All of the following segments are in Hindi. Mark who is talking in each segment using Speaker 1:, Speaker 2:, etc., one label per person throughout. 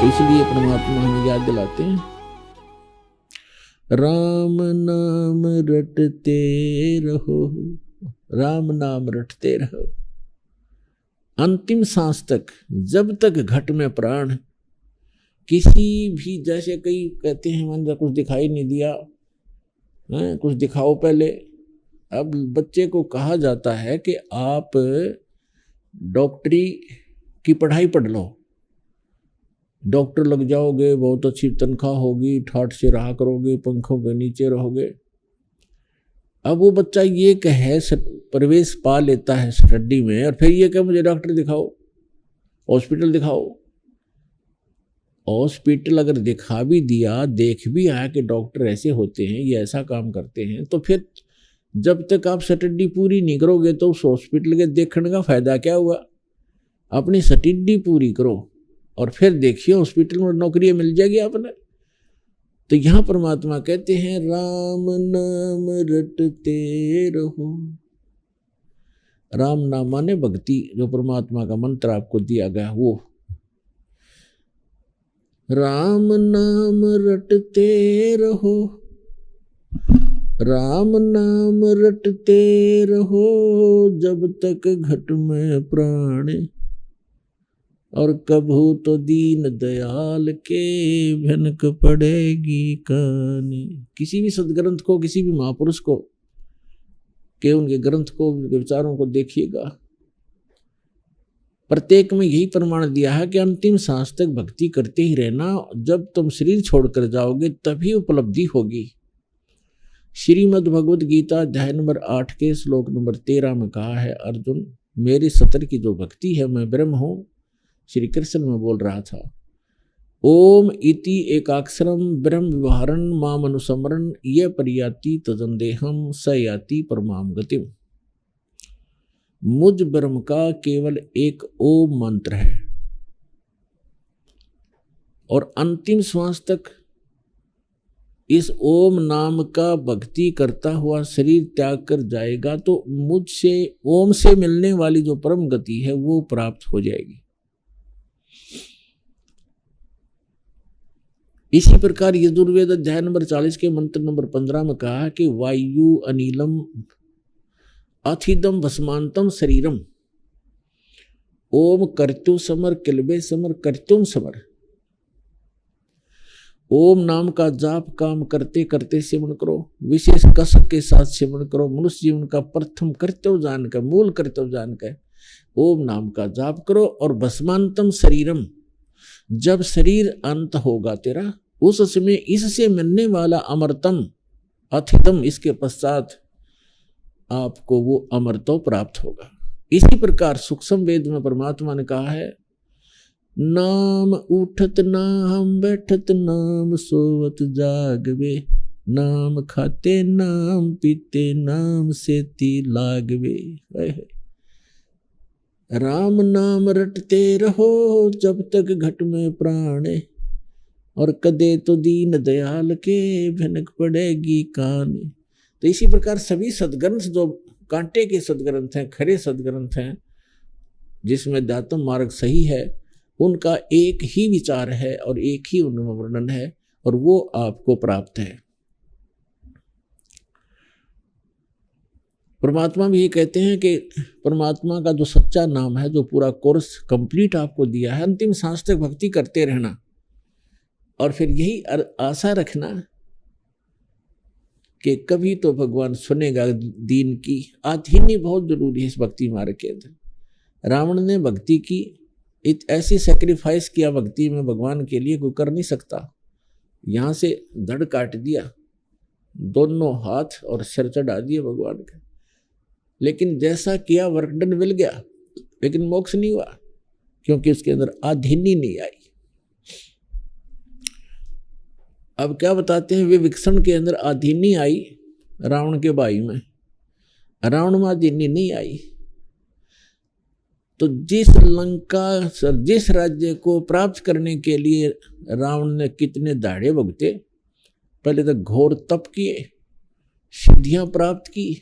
Speaker 1: इसलिए परमात्मा हमें याद दिलाते हैं, राम नाम रटते रहो, राम नाम रटते रहो अंतिम सांस तक, जब तक घट में प्राण। किसी भी, जैसे कई कहते हैं मन कुछ दिखाई नहीं दिया, कुछ दिखाओ पहले। अब बच्चे को कहा जाता है कि आप डॉक्टरी की पढ़ाई पढ़ लो, डॉक्टर लग जाओगे, बहुत अच्छी तनख्वाह होगी, ठाठ से रहा करोगे, पंखों के नीचे रहोगे। अब वो बच्चा ये कहे, प्रवेश पा लेता है स्टडी में, और फिर ये कहे मुझे डॉक्टर दिखाओ, हॉस्पिटल दिखाओ। हॉस्पिटल अगर दिखा भी दिया, देख भी आया कि डॉक्टर ऐसे होते हैं, ये ऐसा काम करते हैं, तो फिर जब तक आप स्टडी पूरी नहीं करोगे तो उस हॉस्पिटल के देखने का फायदा क्या हुआ। अपनी स्टडी पूरी करो और फिर देखिए हॉस्पिटल में नौकरी मिल जाएगी आपने। तो यहां परमात्मा कहते हैं, राम नाम रटते रहो। राम नाम माने भक्ति, जो परमात्मा का मंत्र आपको दिया गया वो। राम नाम रटते रहो, राम नाम रटते रहो, जब तक घट में प्राण, और कभू तो दीन दयाल के भनक पड़ेगी कानी। किसी भी सदग्रंथ को, किसी भी महापुरुष को के उनके ग्रंथ को, उनके विचारों को देखिएगा, प्रत्येक में यही प्रमाण दिया है कि अंतिम सांस तक भक्ति करते ही रहना। जब तुम शरीर छोड़कर जाओगे तभी उपलब्धि होगी। श्रीमद् भगवद गीता अध्याय नंबर 8 के श्लोक नंबर 13 में कहा है, अर्जुन मेरी सतर की जो भक्ति है, मैं ब्रह्म हूं, श्री कृष्ण में बोल रहा था। ओम इति एकाक्षरम ब्रह्म विवहारन माम अनुसमरन ये परियाति तजंदेहम स याति परमाम गतिम। मुझ ब्रह्म का केवल एक ओम मंत्र है, और अंतिम श्वास तक इस ओम नाम का भक्ति करता हुआ शरीर त्याग कर जाएगा तो मुझसे, ओम से मिलने वाली जो परम गति है वो प्राप्त हो जाएगी। इसी प्रकार यजुर्वेद अध्याय नंबर 40 के मंत्र नंबर 15 में कहा कि वायु अनिलम अथिदम भस्मांतम शरीरम, ओम कर्तु समर किलबे समर कर्तुम समर। ओम नाम का जाप काम करते करते सेवन करो, विशेष कसक के साथ सेवन करो। मनुष्य जीवन का प्रथम कर्तव्य जानकर, मूल कर्तव्य जानकर ओम नाम का जाप करो। और भस्मांतम शरीरम, जब शरीर अंत होगा तेरा, उस समय इससे मिलने वाला अमरतम अथितम, इसके पश्चात आपको वो अमरत्व प्राप्त होगा। इसी प्रकार सूक्ष्म वेद में परमात्मा ने कहा है, नाम उठत नाम बैठत नाम सोवत जागवे, नाम खाते नाम पीते नाम सेती लागवे। राम नाम रटते रहो जब तक घट में प्राण, और कदे तो दीन दयाल के भनक पड़ेगी कान। तो इसी प्रकार सभी सदग्रंथ जो कांटे के सदग्रंथ हैं, खरे सदग्रंथ हैं, जिसमें अध्यात्म मार्ग सही है, उनका एक ही विचार है और एक ही उनमें वर्णन है, और वो आपको प्राप्त है। परमात्मा भी ये कहते हैं कि परमात्मा का जो सच्चा नाम है, जो पूरा कोर्स कंप्लीट आपको दिया है, अंतिम सांस तक भक्ति करते रहना, और फिर यही आशा रखना कि कभी तो भगवान सुनेगा दीन की। आधीनी बहुत जरूरी है इस भक्ति मार्ग के अंदर। रावण ने भक्ति की, ऐसी सेक्रीफाइस किया भक्ति में भगवान के लिए, कोई कर नहीं सकता। यहां से धड़ काट दिया, दोनों हाथ और सिर चढ़ा दिए भगवान का, लेकिन जैसा किया वर्कडन मिल गया, लेकिन मोक्ष नहीं हुआ, क्योंकि उसके अंदर आधीनी नहीं आई। अब क्या बताते हैं, वे विकसन के अंदर आधीनी आई रावण के भाई में, रावण में आधीनी नहीं आई। तो जिस लंका, जिस राज्य को प्राप्त करने के लिए रावण ने कितने दाढ़े भुगते, पहले तो घोर तप किए, सिद्धियां प्राप्त की,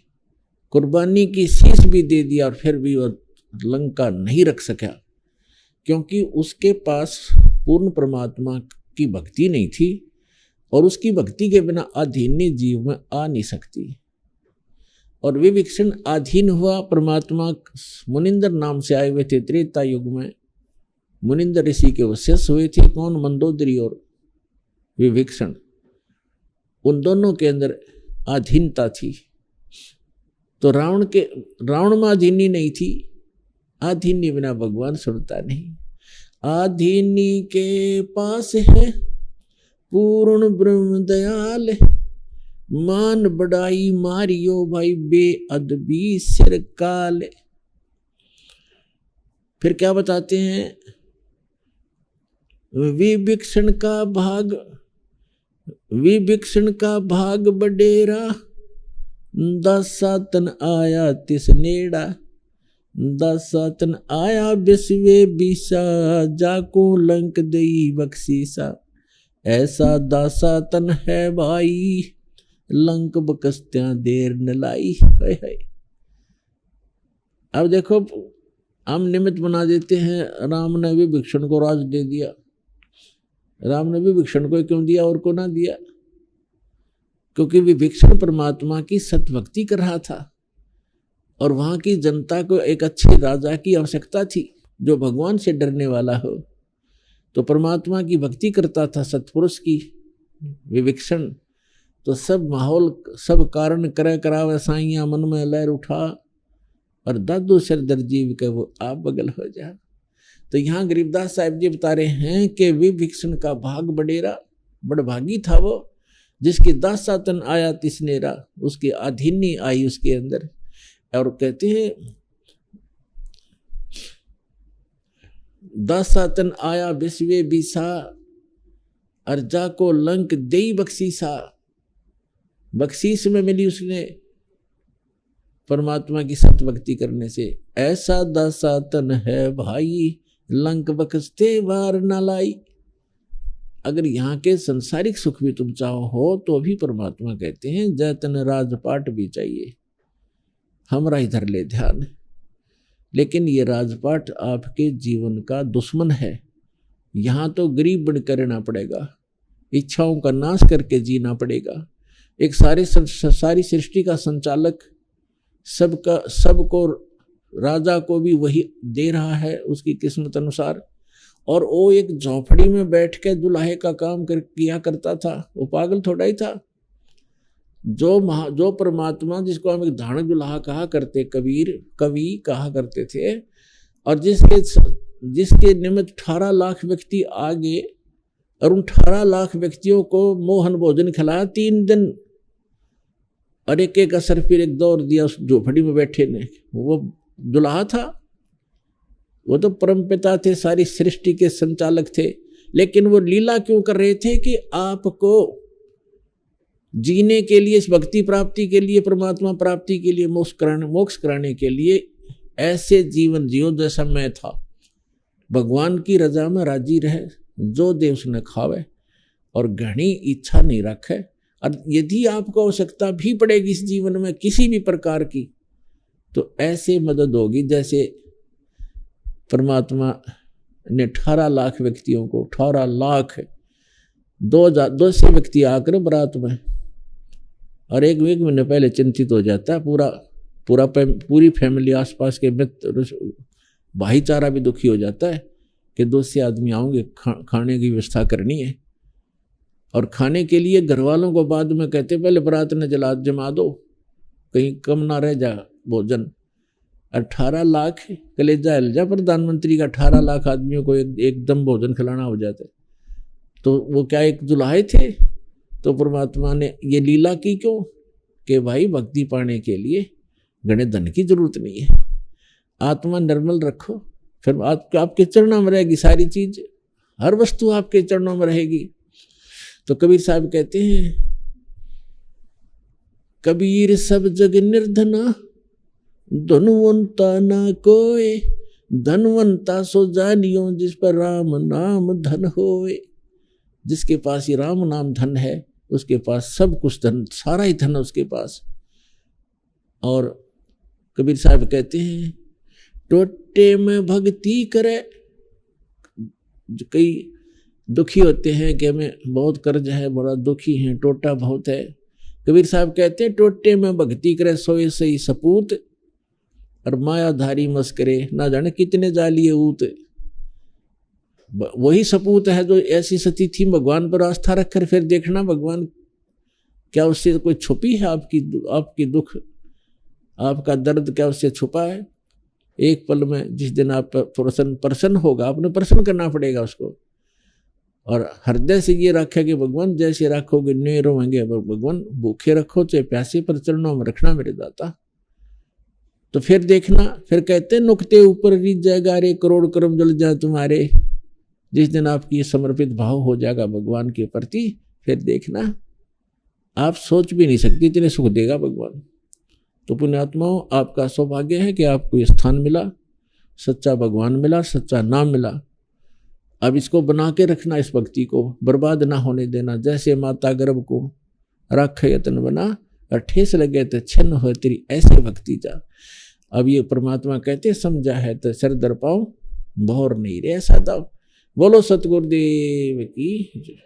Speaker 1: कुर्बानी की, शीश भी दे दिया, और फिर भी वह लंका नहीं रख सका। क्योंकि उसके पास पूर्ण परमात्मा की भक्ति नहीं थी और उसकी भक्ति के बिना अधीनी जीव में आ नहीं सकती। और विविक्षण अधीन हुआ परमात्मा। मुनिंदर नाम से आए हुए थे त्रेता युग में, मुनिंदर ऋषि के वशिष्ठ हुए थे। कौन? मंदोदरी और विविक्षण। उन दोनों के अंदर अधीनता थी। तो रावण में अधीनी नहीं थी। अधीनी बिना भगवान सुनता नहीं। अधीनी के पास है पूर्ण ब्रह्म दयाल, मान बढ़ाई मारियो भाई बेअदबी सिर काल। फिर क्या बताते हैं? विभीषण का भाग बडेरा, दासातन आया तिस नेड़ा, दासातन आया बिस्वे बीसा, जाको लंक दई बख्शीसा। ऐसा दासातन है भाई, लंक बकस्त्या देर न लाई। अब देखो, हम निमित्त बना देते हैं। राम ने विभीषण को राज दे दिया। राम ने विभीषण को क्यों दिया और को ना दिया? क्योंकि विभीषण परमात्मा की सतभक्ति कर रहा था और वहां की जनता को एक अच्छे राजा की आवश्यकता थी जो भगवान से डरने वाला हो। तो परमात्मा की भक्ति करता था, सत्पुरुष की। विभीषण तो सब माहौल, सब कारण करे करावे साइया, मन में लहर उठा और दादू सिर दर्जीव के वो आप बगल हो जा। तो यहाँ गरीबदास साहिब जी बता रहे हैं कि विभीषण का भाग बडेरा, बड़भागी था वो, जिसकी दासातन आया तिसनेरा, उसकी अधीनी आई उसके अंदर। और कहते हैं दासातन आया बिस्वे बीसा, अर्जा को लंक देई बख्शीसा। बख्शीश में मिली उसने परमात्मा की सतभक्ति करने से। ऐसा दासातन है भाई, लंक बख्शते वार न लाई। अगर यहाँ के संसारिक सुख भी तुम चाहो हो तो भी परमात्मा कहते हैं जैतन राजपाट भी चाहिए, हमरा इधर ले ध्यान। लेकिन ये राजपाट आपके जीवन का दुश्मन है। यहाँ तो गरीब बनकर रहना पड़ेगा, इच्छाओं का नाश करके जीना पड़ेगा। एक सारी सृष्टि का संचालक, सबको राजा को भी वही दे रहा है उसकी किस्मत अनुसार। और वो एक झोपड़ी में बैठ के दुल्हे का काम किया करता था, वो पागल थोड़ा ही था। जो परमात्मा, जिसको हम एक धारण दुल्हा कहा करते, कवि कहा करते थे, और जिसके निमित्त 18 लाख व्यक्ति आ गए और उन 18 लाख व्यक्तियों को मोहन भोजन खिलाया 3 दिन, और एक का सर फिर एक दौर दिया उस झोपड़ी में बैठे ने। वो दुल्हा था, वो तो परमपिता थे, सारी सृष्टि के संचालक थे। लेकिन वो लीला क्यों कर रहे थे कि आपको जीने के लिए, इस भक्ति प्राप्ति के लिए, परमात्मा प्राप्ति के लिए, मोक्ष कराने के लिए ऐसे जीवन जियो जैसा मैं था। भगवान की रजा में राजी रहे, जो दे उसने खावे, और घनी इच्छा नहीं रखे। और यदि आपको आवश्यकता भी पड़ेगी इस जीवन में किसी भी प्रकार की, तो ऐसे मदद होगी जैसे परमात्मा ने 18 लाख व्यक्तियों को, 18 लाख 200 व्यक्ति आकर बारात में, और एक महीने पहले चिंतित हो जाता है पूरी फैमिली, आसपास के मित्र, भाईचारा भी दुखी हो जाता है कि 200 आदमी आओगे, खाने की व्यवस्था करनी है। और खाने के लिए घर वालों को बाद में कहते पहले बारात ने जमा दो, कहीं कम ना रह जा भोजन। 18 लाख कलेजा हिल प्रधानमंत्री का 18 लाख आदमियों को एकदम भोजन खिलाना हो जाता है। तो वो क्या एक दुल्हे थे? तो परमात्मा ने ये लीला की क्यों? कि भाई भक्ति पाने के लिए घने धन की जरूरत नहीं है, आत्मा निर्मल रखो, फिर आपके चरणों में रहेगी सारी चीज, हर वस्तु आपके चरणों में रहेगी। तो कबीर साहब कहते हैं, कबीर सब जग निर्धना, धनवंता ना कोय, धनवंता सो जानियो जिस पर राम नाम धन होए। जिसके पास ये राम नाम धन है, उसके पास सब कुछ धन, सारा ही धन उसके पास। और कबीर साहब कहते हैं, टोटे में भक्ति करे कई दुखी होते हैं कि हमें बहुत कर्ज है, बड़ा दुखी है, टोटा बहुत है। कबीर साहब कहते हैं टोटे में भक्ति करे सोए सही सपूत, और मायाधारी मस्करे ना जाने कितने जालिए ऊत। वही सपूत है जो ऐसी स्थिति भगवान पर आस्था रखकर फिर देखना भगवान क्या उससे कोई छुपी है आपकी दुख, आपका दर्द क्या उससे छुपा है। एक पल में जिस दिन आप प्रसन्न होगा, आपने प्रसन्न करना पड़ेगा उसको, और हृदय से ये रखा कि भगवान जैसे रखोगे नहीं रोएंगे, भगवान भूखे रखो चाहे प्यासे, पर चरणों में रखना मेरे दाता। तो फिर देखना, फिर कहते नुकते ऊपर रीत जाएगा रे, करोड़ कर्म जल जाए तुम्हारे। जिस दिन आपकी समर्पित भाव हो जाएगा भगवान के प्रति, फिर देखना आप सोच भी नहीं सकते इतने सुख देगा भगवान। तो पुण्यात्माओं, आपका सौभाग्य है कि आपको ये स्थान मिला, सच्चा भगवान मिला, सच्चा नाम मिला। अब इसको बना के रखना, इस भक्ति को बर्बाद ना होने देना। जैसे माता गर्भ को रख यत्न बना, और ठेस लगे तो छिन्न हो तेरी ऐसे भक्ति जा। अब ये परमात्मा कहते समझा है तो सर दर पाओ, भौर नहीं रे ऐसा दाव। बोलो सतगुरुदेव की।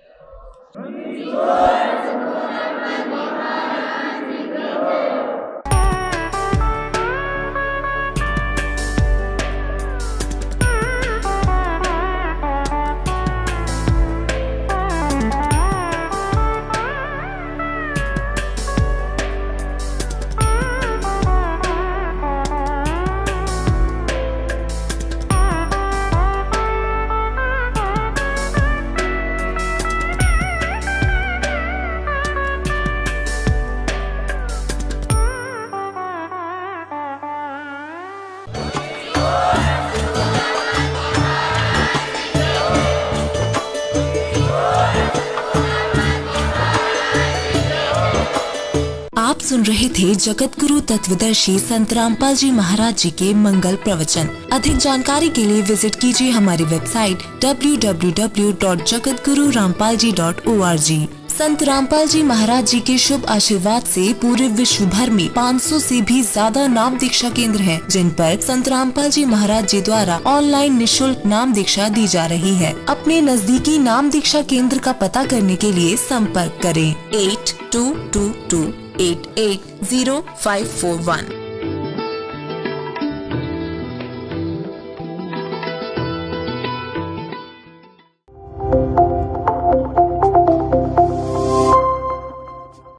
Speaker 2: आप सुन रहे थे जगत गुरु तत्वदर्शी संत रामपाल जी महाराज जी के मंगल प्रवचन। अधिक जानकारी के लिए विजिट कीजिए हमारी वेबसाइट www.jagatgururampalji.org। संत रामपाल जी महाराज जी के शुभ आशीर्वाद से पूरे विश्व भर में 500 से भी ज्यादा नाम दीक्षा केंद्र हैं, जिन पर संत रामपाल जी महाराज जी द्वारा ऑनलाइन निशुल्क नाम दीक्षा दी जा रही है। अपने नजदीकी नाम दीक्षा केंद्र का पता करने के लिए संपर्क करें 8222880541।